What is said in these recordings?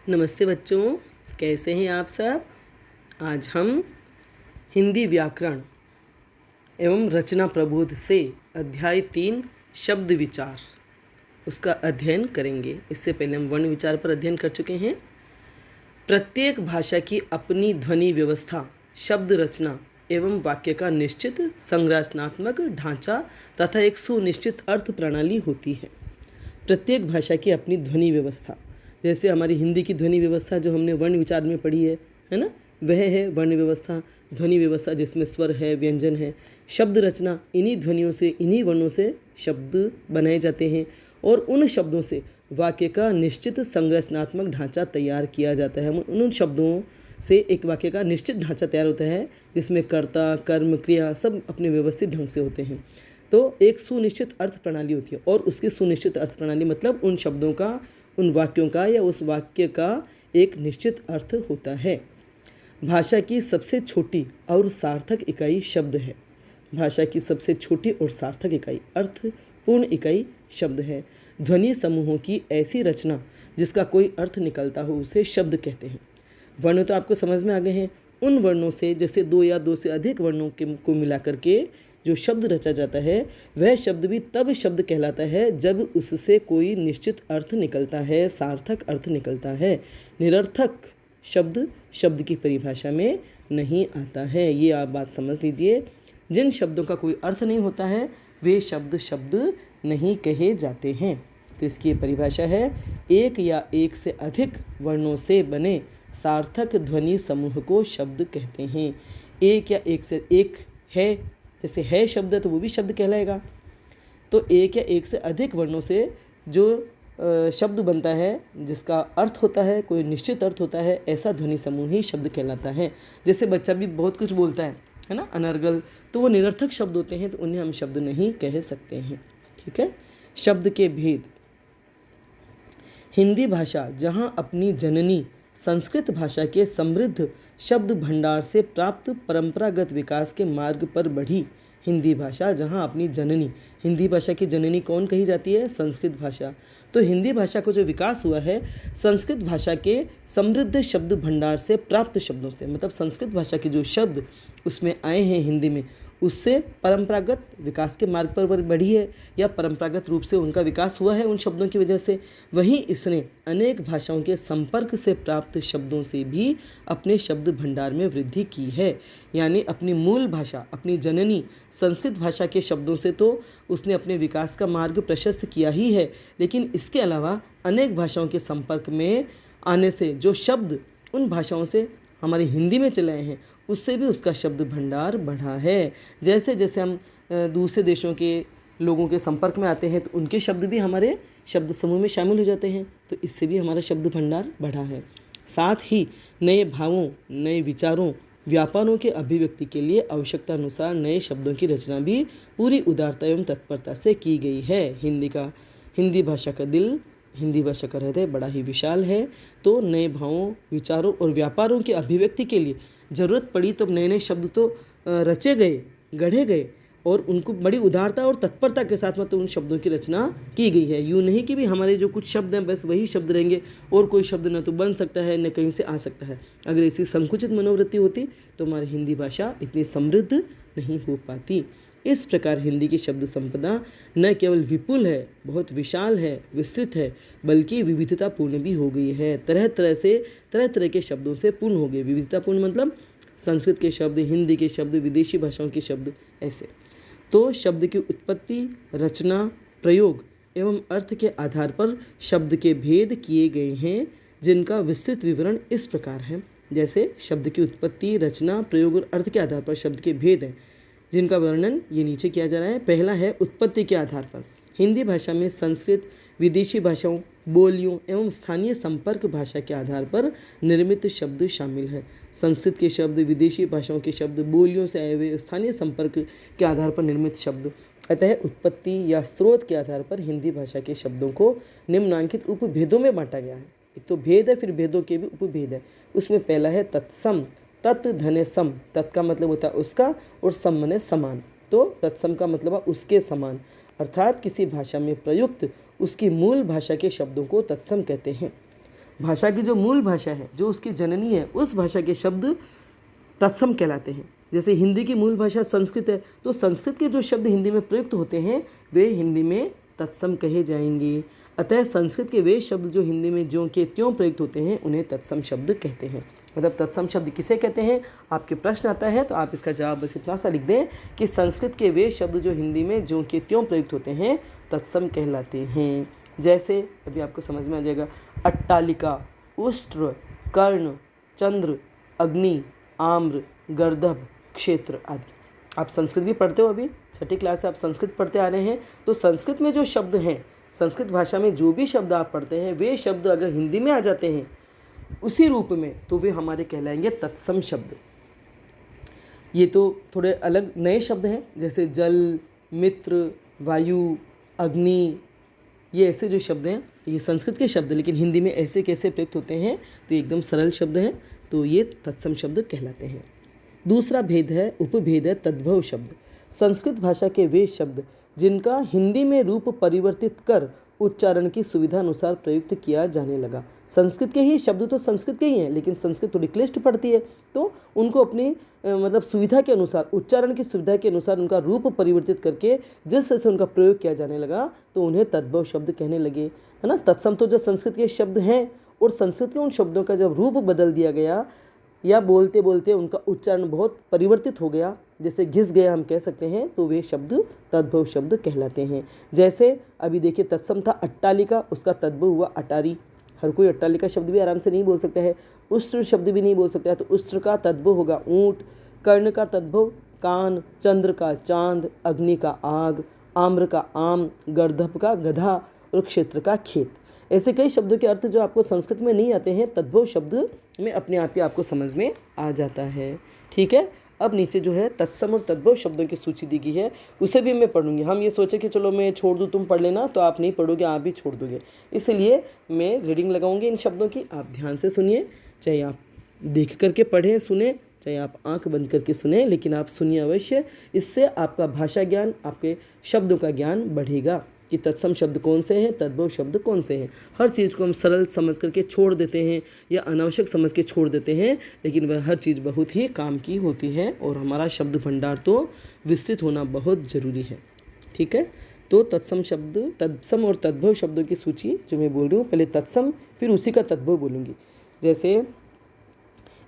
नमस्ते बच्चों, कैसे हैं आप सब। आज हम हिंदी व्याकरण एवं रचना प्रबोध से अध्याय 3 शब्द विचार उसका अध्ययन करेंगे। इससे पहले हम वर्ण विचार पर अध्ययन कर चुके हैं। प्रत्येक भाषा की अपनी ध्वनि व्यवस्था, शब्द रचना एवं वाक्य का निश्चित संरचनात्मक ढांचा तथा एक सुनिश्चित अर्थ प्रणाली होती है। प्रत्येक भाषा की अपनी ध्वनि व्यवस्था, जैसे हमारी हिंदी की ध्वनि व्यवस्था जो हमने वर्ण विचार में पढ़ी है ना, वह है वर्ण व्यवस्था, ध्वनि व्यवस्था जिसमें स्वर है, व्यंजन है। शब्द रचना, इन्हीं ध्वनियों से, इन्हीं वर्णों से शब्द बनाए जाते हैं और उन शब्दों से वाक्य का निश्चित संरचनात्मक ढांचा तैयार किया जाता है। उन शब्दों से एक वाक्य का निश्चित ढांचा तैयार होता है जिसमें कर्ता, कर्म, क्रिया सब अपने व्यवस्थित ढंग से होते हैं। तो एक सुनिश्चित अर्थ प्रणाली होती है और उसकी सुनिश्चित अर्थ प्रणाली मतलब उन शब्दों का, उन वाक्यों का या उस वाक्य का एक निश्चित अर्थ होता है। भाषा की सबसे छोटी और सार्थक इकाई शब्द है। भाषा की सबसे छोटी और सार्थक इकाई, अर्थपूर्ण इकाई शब्द है। ध्वनि समूहों की ऐसी रचना जिसका कोई अर्थ निकलता हो उसे शब्द कहते हैं। वर्ण तो आपको समझ में आ गए हैं। उन वर्णों से, जैसे दो या दो से अधिक वर्णों को मिलाकर के जो शब्द रचा जाता है, वह शब्द भी तब शब्द कहलाता है जब उससे कोई निश्चित अर्थ निकलता है, सार्थक अर्थ निकलता है। निरर्थक शब्द शब्द की परिभाषा में नहीं आता है। ये आप बात समझ लीजिए। जिन शब्दों का कोई अर्थ नहीं होता है वे शब्द शब्द नहीं कहे जाते हैं। तो इसकी परिभाषा है, एक या एक से अधिक वर्णों से बने सार्थक ध्वनि समूह को शब्द कहते हैं। एक या एक से, एक है, जैसे है शब्द तो वो भी शब्द कहलाएगा। तो एक या एक से अधिक वर्णों से जो शब्द बनता है जिसका अर्थ होता है, कोई निश्चित अर्थ होता है, ऐसा ध्वनि समूह ही शब्द कहलाता है। जैसे बच्चा भी बहुत कुछ बोलता है ना, अनर्गल, तो वो निरर्थक शब्द होते हैं, तो उन्हें हम शब्द नहीं कह सकते हैं। ठीक है। शब्द के भेद। हिंदी भाषा जहाँ अपनी जननी संस्कृत भाषा के समृद्ध शब्द भंडार से प्राप्त परंपरागत विकास के मार्ग पर बढ़ी। हिंदी भाषा जहाँ अपनी जननी, हिंदी भाषा की जननी कौन कही जाती है? संस्कृत भाषा। तो हिंदी भाषा को जो विकास हुआ है संस्कृत भाषा के समृद्ध शब्द भंडार से प्राप्त शब्दों से, मतलब संस्कृत भाषा के जो शब्द उसमें आए हैं हिंदी में, उससे परंपरागत विकास के मार्ग पर बढ़ी है या परंपरागत रूप से उनका विकास हुआ है उन शब्दों की वजह से। वहीं इसने अनेक भाषाओं के संपर्क से प्राप्त शब्दों से भी अपने शब्द भंडार में वृद्धि की है। यानी अपनी मूल भाषा, अपनी जननी संस्कृत भाषा के शब्दों से तो उसने अपने विकास का मार्ग प्रशस्त किया ही है, लेकिन इसके अलावा अनेक भाषाओं के संपर्क में आने से जो शब्द उन भाषाओं से हमारी हिंदी में चले आए हैं उससे भी उसका शब्द भंडार बढ़ा है। जैसे जैसे हम दूसरे देशों के लोगों के संपर्क में आते हैं तो उनके शब्द भी हमारे शब्द समूह में शामिल हो जाते हैं, तो इससे भी हमारा शब्द भंडार बढ़ा है। साथ ही नए भावों, नए विचारों, व्यापारों के अभिव्यक्ति के लिए आवश्यकता अनुसार नए शब्दों की रचना भी पूरी उदारता एवं तत्परता से की गई है। हिंदी भाषा का दिल, हिंदी भाषा का हृदय बड़ा ही विशाल है। तो नए भावों, विचारों और व्यापारों की अभिव्यक्ति के लिए ज़रूरत पड़ी तो नए नए शब्द तो रचे गए, गढ़े गए और उनको बड़ी उदारता और तत्परता के साथ मतलब उन शब्दों की रचना की गई है। यूँ नहीं कि भी हमारे जो कुछ शब्द हैं बस वही शब्द रहेंगे और कोई शब्द न तो बन सकता है न कहीं से आ सकता है। अगर ऐसी संकुचित मनोवृत्ति होती तो हमारी हिंदी भाषा इतनी समृद्ध नहीं हो पाती। इस प्रकार हिंदी की शब्द संपदा न केवल विपुल है, बहुत विशाल है, विस्तृत है, बल्कि विविधतापूर्ण भी हो गई है। तरह तरह के शब्दों से पूर्ण हो गई। विविधतापूर्ण मतलब संस्कृत के शब्द, हिंदी के शब्द, विदेशी भाषाओं के शब्द, ऐसे। तो शब्द की उत्पत्ति, रचना, प्रयोग एवं अर्थ के आधार पर शब्द के भेद किए गए हैं, जिनका विस्तृत विवरण इस प्रकार है। जैसे शब्द की उत्पत्ति, रचना, प्रयोग और अर्थ के आधार पर शब्द के भेद हैं, जिनका वर्णन ये नीचे किया जा रहा है। पहला है उत्पत्ति के आधार पर। हिंदी भाषा में संस्कृत, विदेशी भाषाओं, बोलियों एवं स्थानीय संपर्क भाषा के आधार पर निर्मित शब्द शामिल है। संस्कृत के शब्द, विदेशी भाषाओं के शब्द, बोलियों से आए हुए स्थानीय संपर्क के आधार पर निर्मित शब्द। अतः उत्पत्ति या स्रोत के आधार पर हिंदी भाषा के शब्दों को निम्नांकित उपभेदों में बांटा गया है। एक तो भेद है, फिर भेदों के भी उपभेद है। उसमें पहला है तत्सम। तत् धने सम, तत् का मतलब होता है उसका और सम मने समान। तो तत्सम का मतलब है उसके समान, अर्थात किसी भाषा में प्रयुक्त उसकी मूल भाषा के शब्दों को तत्सम कहते हैं। भाषा की जो मूल भाषा है, जो उसकी जननी है, उस भाषा के शब्द तत्सम कहलाते हैं। जैसे हिंदी की मूल भाषा संस्कृत है, तो संस्कृत के जो शब्द हिंदी में प्रयुक्त होते हैं वे हिंदी में तत्सम कहे जाएंगे। अतः संस्कृत के वे शब्द जो हिंदी में ज्यों के त्यों प्रयुक्त होते हैं उन्हें तत्सम शब्द कहते हैं। मतलब तत्सम शब्द किसे कहते हैं, आपके प्रश्न आता है तो आप इसका जवाब बस इतना सा लिख दें कि संस्कृत के वे शब्द जो हिंदी में ज्यों के त्यों प्रयुक्त होते हैं तत्सम कहलाते हैं। जैसे अभी आपको समझ में आ जाएगा, अट्टालिका, उष्ट्र, कर्ण, चंद्र, अग्नि, आम्र, गर्दभ, क्षेत्र आदि। आप संस्कृत भी पढ़ते हो, अभी 6ठी क्लास से आप संस्कृत पढ़ते आ रहे हैं, तो संस्कृत में जो शब्द हैं, संस्कृत भाषा में जो भी शब्द आप पढ़ते हैं वे शब्द अगर हिंदी में आ जाते हैं उसी रूप में तो वे हमारे कहलाएंगे तत्सम शब्द। ये तो थोड़े अलग नए शब्द हैं, जैसे जल, मित्र, वायु, अग्नि, ये ऐसे जो शब्द हैं ये संस्कृत के शब्द, लेकिन हिंदी में ऐसे कैसे प्रयुक्त होते हैं तो एकदम सरल शब्द हैं, तो ये तत्सम शब्द कहलाते हैं। दूसरा भेद है, उपभेद है तद्भव शब्द। संस्कृत भाषा के वे शब्द जिनका हिंदी में रूप परिवर्तित कर उच्चारण की सुविधा अनुसार प्रयुक्त किया जाने लगा। संस्कृत के ही शब्द तो संस्कृत के ही हैं, लेकिन संस्कृत थोड़ी क्लिष्ट पड़ती है, तो उनको अपनी मतलब सुविधा के अनुसार, उच्चारण की सुविधा के अनुसार उनका रूप परिवर्तित करके जिस तरह से उनका प्रयोग किया जाने लगा तो उन्हें तद्भव शब्द कहने लगे, है ना। तत्सम तो जो संस्कृत के शब्द हैं, और संस्कृत के उन शब्दों का जब रूप बदल दिया गया या बोलते बोलते उनका उच्चारण बहुत परिवर्तित हो गया, जैसे घिस गया हम कह सकते हैं, तो वे शब्द तद्भव शब्द कहलाते हैं। जैसे अभी देखिए तत्सम था अट्टालिका, उसका तद्भव हुआ अटारी। हर कोई अट्टालिका शब्द भी आराम से नहीं बोल सकता है, उष्ट्र शब्द भी नहीं बोल सकता है, तो उष्ट्र का तद्भव होगा ऊंट, कर्ण का तद्भव कान, चंद्र का चांद, अग्नि का आग, आम्र का आम, गर्दभ का गधा और क्षेत्र का खेत। ऐसे कई शब्दों के अर्थ जो आपको संस्कृत में नहीं आते हैं तद्भव शब्द में अपने आप ही आपको समझ में आ जाता है। ठीक है, अब नीचे जो है तत्सम और तद्भव शब्दों की सूची दी गई है, उसे भी मैं पढ़ूंगी। हम ये सोचे कि चलो मैं छोड़ दूँ तुम पढ़ लेना, तो आप नहीं पढ़ोगे, आप भी छोड़ दोगे, इसलिए मैं रीडिंग लगाऊंगी इन शब्दों की। आप ध्यान से सुनिए, चाहे आप देख करके पढ़ें सुने, चाहे आप आंख बंद करके सुने, लेकिन आप सुनिए अवश्य। इससे आपका भाषा ज्ञान, आपके शब्दों का ज्ञान बढ़ेगा कि तत्सम शब्द कौन से हैं, तद्भव शब्द कौन से हैं। हर चीज़ को हम सरल समझ करके छोड़ देते हैं या अनावश्यक समझ के छोड़ देते हैं, लेकिन वह हर चीज़ बहुत ही काम की होती है और हमारा शब्द भंडार तो विस्तृत होना बहुत ज़रूरी है। ठीक है, तो तत्सम शब्द, तत्सम और तद्भव शब्दों की सूची जो मैं बोल रही हूँ, पहले तत्सम फिर उसी का तद्भव बोलूँगी। जैसे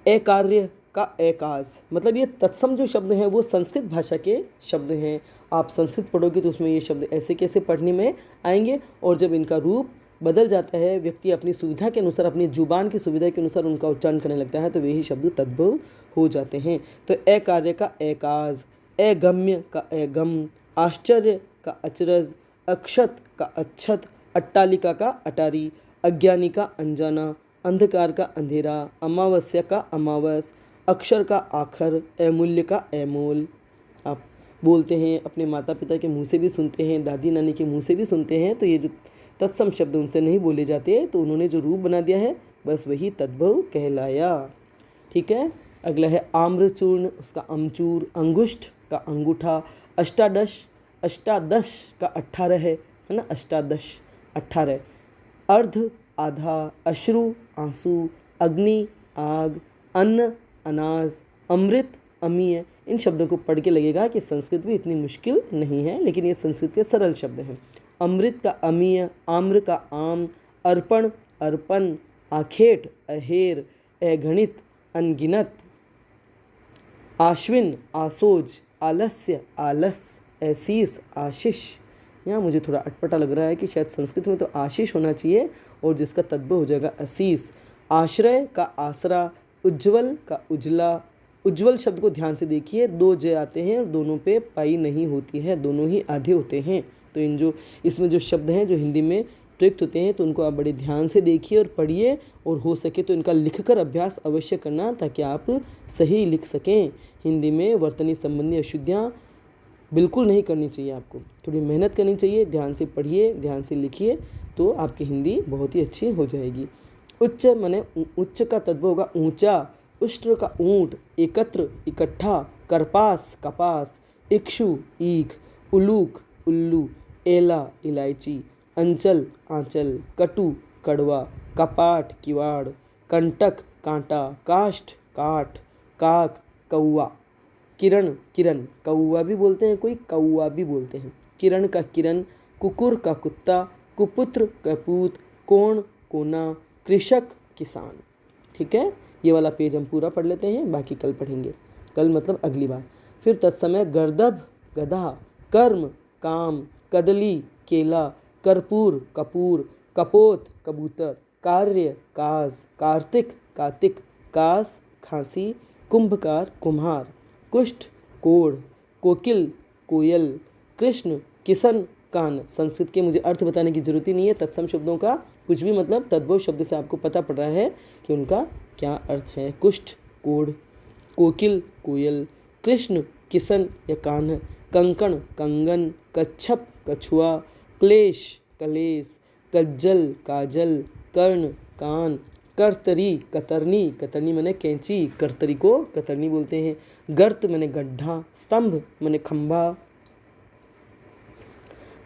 अकार्य का एकाज, मतलब ये तत्सम जो शब्द हैं वो संस्कृत भाषा के शब्द हैं। आप संस्कृत पढ़ोगे तो उसमें ये शब्द ऐसे कैसे पढ़ने में आएंगे, और जब इनका रूप बदल जाता है, व्यक्ति अपनी सुविधा के अनुसार, अपनी जुबान की सुविधा के अनुसार उनका उच्चारण करने लगता है, तो वही शब्द तद्भव हो जाते हैं। तो अकार्य का एकाज, अगम्य का अगम, आश्चर्य का अचरज, अक्षत का अच्छत, अट्टालिका का अटारी, अज्ञानी का अनजाना, अंधकार का अंधेरा, अमावस्या का अमावस, अक्षर का आखर, अमूल्य का अमोल। आप बोलते हैं, अपने माता पिता के मुंह से भी सुनते हैं, दादी नानी के मुंह से भी सुनते हैं, तो ये जो तत्सम शब्द उनसे नहीं बोले जाते, तो उन्होंने जो रूप बना दिया है बस वही तद्भव कहलाया। ठीक है, अगला है आम्रचूर्ण, उसका अमचूर, अंगुष्ठ का अंगूठा, अष्टादश, अष्टादश का 18 है ना, अष्टादश 18, अर्ध आधा, अश्रु आंसू, अग्नि आग, अन्न अनाज, अमृत अमीय। इन शब्दों को पढ़ के लगेगा कि संस्कृत भी इतनी मुश्किल नहीं है, लेकिन ये संस्कृत के सरल शब्द हैं। अमृत का अमीय, आम्र का आम, अर्पण अर्पण, आखेट अहेर, अगणित अनगिनत, आश्विन आसोज, आलस्य आलस, ऐसीस आशीष। यहाँ मुझे थोड़ा अटपटा लग रहा है कि शायद संस्कृत में तो आशीष होना चाहिए और जिसका तद्भव हो जाएगा असीस। आश्रय का आसरा, उज्ज्वल का उजला। उज्ज्वल शब्द को ध्यान से देखिए, 2 ज आते हैं और दोनों पे पाई नहीं होती है, दोनों ही आधे होते हैं। तो इसमें जो शब्द हैं जो हिंदी में प्रयुक्त होते हैं, तो उनको आप बड़े ध्यान से देखिए और पढ़िए, और हो सके तो इनका लिखकर अभ्यास अवश्य करना ताकि आप सही लिख सकें। हिंदी में वर्तनी संबंधी अशुद्धियाँ बिल्कुल नहीं करनी चाहिए, आपको थोड़ी मेहनत करनी चाहिए। ध्यान से पढ़िए, ध्यान से लिखिए, तो आपकी हिंदी बहुत ही अच्छी हो जाएगी। उच्च माने उच्च का तद्भव होगा ऊंचा, उष्ट्र का ऊंट, एकत्र इकट्ठा, करपास कपास, इक्षु ईख, उलूक उल्लू, एला इलायची, अंचल आंचल, कटु कड़वा, कपाट किवाड़, कंटक कांटा, काष्ठ काठ, काक कौआ, किरण किरण, कौआ भी बोलते हैं कोई, कौआ भी बोलते हैं, किरण का किरण, कुकुर का कुत्ता, कुपुत्र कपूत, कोण कोना, कृषक किसान। ठीक है, ये वाला पेज हम पूरा पढ़ लेते हैं, बाकी कल पढ़ेंगे, कल मतलब अगली बार। फिर तत्समय गर्दभ गधा, कर्म काम, कदली केला, कर्पूर कपूर, कपोत कबूतर, कार्य काज, कार्तिक कातिक, कास खांसी, कुंभकार कुम्हार, कुष्ठ कोढ़, कोकिल कोयल, कृष्ण किशन कान। संस्कृत के मुझे अर्थ बताने की जरूरत ही नहीं है, तत्सम शब्दों का कुछ भी मतलब तद्भव शब्द से आपको पता पड़ रहा है कि उनका क्या अर्थ है। कुष्ठ कोढ़, कोकिल कोयल, कृष्ण किशन या कान्ह, कंकण कंगन, कच्छप कछुआ, क्लेश कलेश, कज्जल काजल, कर्ण कान, करतरी कतरनी, कतरनी माने कैंची, करतरी को कतरनी बोलते हैं, गर्त माने गड्ढा, स्तंभ माने खंभा,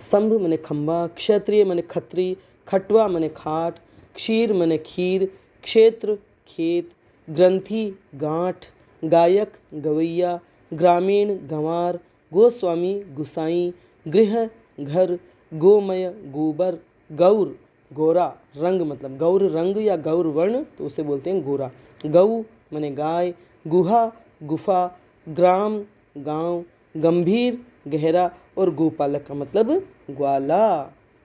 स्तंभ माने खंभा, क्षत्रिय माने खत्री, खटवा माने खाट, क्षीर माने खीर, क्षेत्र खेत, ग्रंथि गांठ, गायक गवैया, ग्रामीण गंवार, गोस्वामी गुसाई, गृह घर, गोमय गोबर, गौर गोरा, रंग मतलब गौर रंग या गौर वर्ण तो उसे बोलते हैं गोरा, गऊ माने गाय, गुहा गुफा, ग्राम गांव, गंभीर गहरा और गोपालक का मतलब ग्वाला।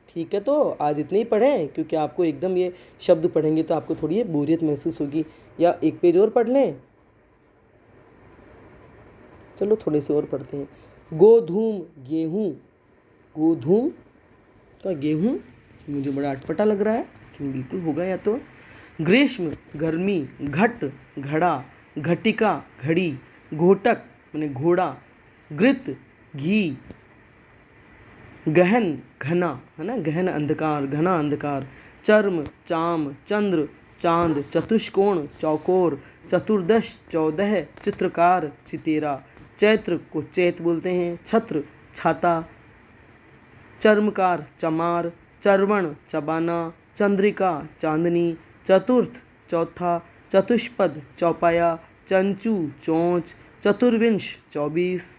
ठीक है, तो आज इतने ही पढ़ें, क्योंकि आपको एकदम ये शब्द पढ़ेंगे तो आपको थोड़ी बोरियत महसूस होगी, या एक पेज और पढ़ लें। चलो थोड़े से और पढ़ते हैं। गोधूम गेहूँ, गोधूम का गेहूँ मुझे बड़ा अटपटा लग रहा है, लेकिन बिल्कुल होगा या तो। ग्रीष्म गर्मी, घट घड़ा, घटिका घड़ी, घोटक माने घोड़ा, घृत घी, गहन घना है ना, गहन अंधकार घना अंधकार, चर्म चाम, चंद्र चांद, चतुष्कोण चौकोर, चतुर्दश 14, चित्रकार चितेरा, चैत्र को चैत बोलते हैं, छत्र छाता, चर्मकार चमार, चर्वण चबाना, चंद्रिका चांदनी, चतुर्थ चौथा, चतुष्पद चौपाया, चंचू चोंच, चतुर्विंश 24,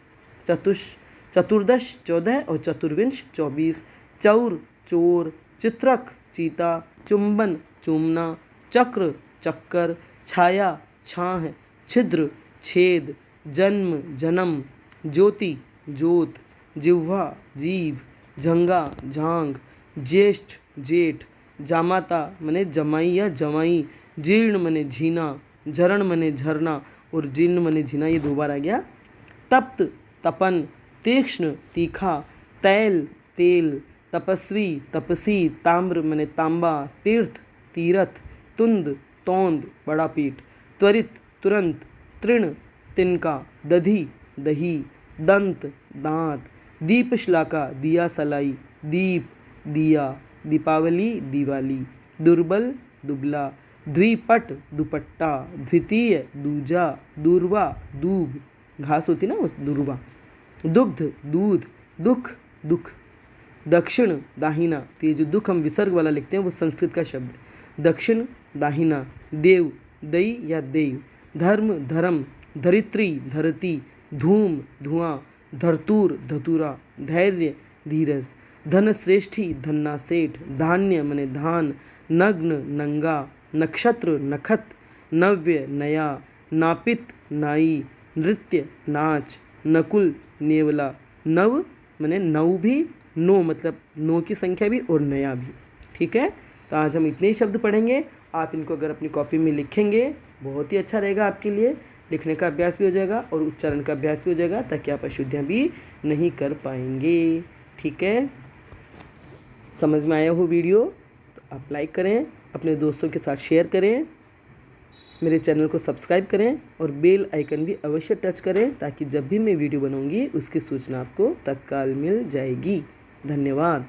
चतुर्दश 14 और चतुर्विंश 24, चौर चोर, चित्रक चीता, चुंबन चूमना, चक्र चक्कर, छाया छाह, छिद्र छेद, जन्म जन्म, ज्योति ज्योत, जिह्वा जीभ, झंगा झांग, ज्येष्ठ जेठ, जामाता मने जमाई या जमाई, जीर्ण मने झीना, झरण मने झरना और जीर्ण मने झीना, ये 2 बार आ गया। तप्त तपन, तीक्ष्ण तीखा, तैल तेल, तपस्वी तपसी, ताम्र मने तांबा, तीर्थ तीरथ, तुंद तोंद बड़ा पीठ, त्वरित तुरंत, तृण तिनका, दधी दही, दंत दांत, दीपश्लाका दिया सलाई, दीप दिया, दीपावली दिवाली, दुर्बल दुबला, द्विपट दुपट्टा, द्वितीय दूजा, दूर्वा दूब, घास होती ना उस दूर्वा, दुग्ध दूध, दुख दुख, दक्षिण दाहिना, तो ये जो दुख हम विसर्ग वाला लिखते हैं वो संस्कृत का शब्द है, दक्षिण दाहिना, देव दई या देव, धर्म धर्म, धरित्री धरती, धूम धुआं, धरतूर धतूरा, धैर्य धीरज, धन श्रेष्ठी धन्ना सेठ, धान्य मने धान, नग्न नंगा, नक्षत्र नखत, नव्य नया, नापित नाई, नृत्य नाच, नकुल नेवला, नव मने नौ भी, नो मतलब नो की संख्या भी और नया भी। ठीक है, तो आज हम इतने ही शब्द पढ़ेंगे, आप इनको अगर अपनी कॉपी में लिखेंगे बहुत ही अच्छा रहेगा आपके लिए, लिखने का अभ्यास भी हो जाएगा और उच्चारण का अभ्यास भी हो जाएगा, ताकि आप अशुद्धियाँ भी नहीं कर पाएंगे। ठीक है, समझ में आया हो वीडियो तो आप लाइक करें, अपने दोस्तों के साथ शेयर करें, मेरे चैनल को सब्सक्राइब करें और बेल आइकन भी अवश्य टच करें, ताकि जब भी मैं वीडियो बनाऊंगी उसकी सूचना आपको तत्काल मिल जाएगी। धन्यवाद।